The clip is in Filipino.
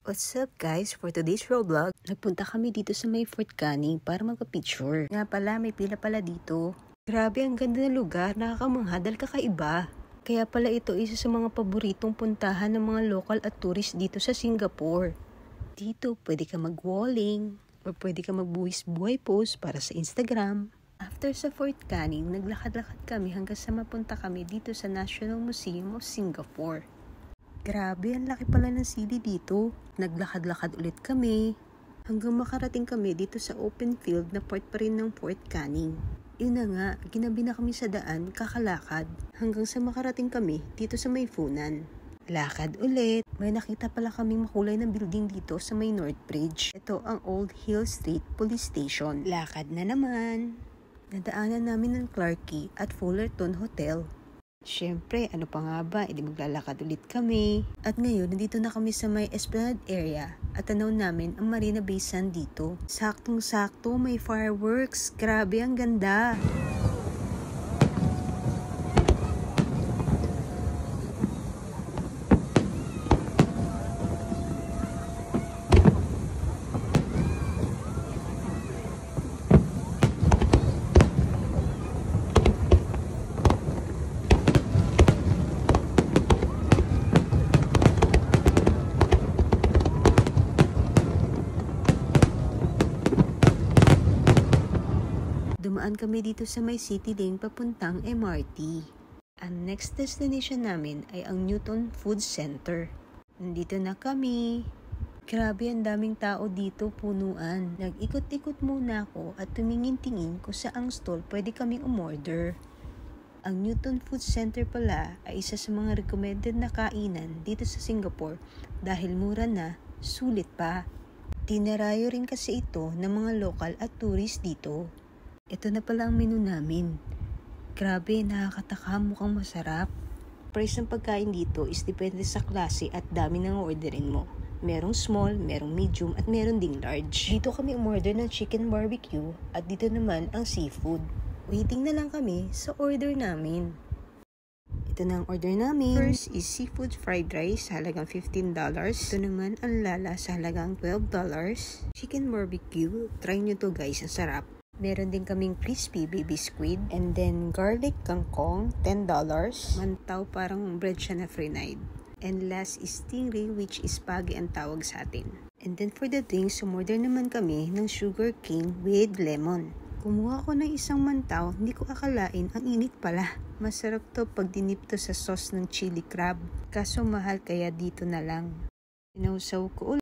What's up guys? For today's vlog, nagpunta kami dito sa may Fort Canning para magpa-picture. Nga pala, may pila pala dito. Grabe, ang ganda ng lugar, nakakamangha dahil kakaiba. Kaya pala ito isa sa mga paboritong puntahan ng mga local at tourist dito sa Singapore. Dito, pwede ka mag-walling o pwede ka magbuwis-buhay post para sa Instagram. After sa Fort Canning, naglakad-lakad kami hanggang sa mapunta kami dito sa National Museum of Singapore. Grabe, ang laki pala ng city dito. Naglakad-lakad ulit kami hanggang makarating kami dito sa open field na part pa rin ng Fort Canning. Yun na nga, ginabi na kami sa daan, kakalakad, hanggang sa makarating kami dito sa may Funan. Lakad ulit. May nakita pala kaming makulay na building dito sa may North Bridge. Ito ang Old Hill Street Police Station. Lakad na naman. Nadaanan namin ng Clarke at Fullerton Hotel. Siyempre, ano pa nga ba, edi maglalakad ulit kami. At ngayon, nandito na kami sa may Esplanade area at tanaw namin ang Marina Bay Sand dito. Saktong-sakto, may fireworks. Grabe, ang ganda. Dumaan kami dito sa may City Lane papuntang MRT. Ang next destination namin ay ang Newton Food Center. Nandito na kami. Grabe, ang daming tao dito, punuan. Nag-ikot-ikot muna ako at tumingin-tingin kung saang stall pwede kaming umorder. Ang Newton Food Center pala ay isa sa mga recommended na kainan dito sa Singapore dahil mura na, sulit pa. Tinarayo rin kasi ito ng mga lokal at tourist dito. Ito na pala ang menu namin. Grabe, nakakataka, mukhang masarap. Price ng pagkain dito is depende sa klase at dami ng orderin mo. Merong small, merong medium, at meron ding large. Dito kami umorder ng chicken barbecue at dito naman ang seafood. Waiting na lang kami sa order namin. Ito na ang order namin. First is seafood fried rice sa halagang $15. Ito naman ang lala sa halagang $12. Chicken barbecue, try nyo to guys, ang sarap. Meron din kaming crispy baby squid. And then garlic kangkong, $10. Mantaw, parang bread siya na fried. And last is stingray, which is pagi ang tawag sa atin. And then for the drinks, sumorder naman kami ng sugar cane with lemon. Kumuha ko ng isang mantaw, hindi ko akalain ang init pala. Masarap to pag dinip to sa sauce ng chili crab. Kaso mahal kaya dito na lang. Pinausaw ko ulit.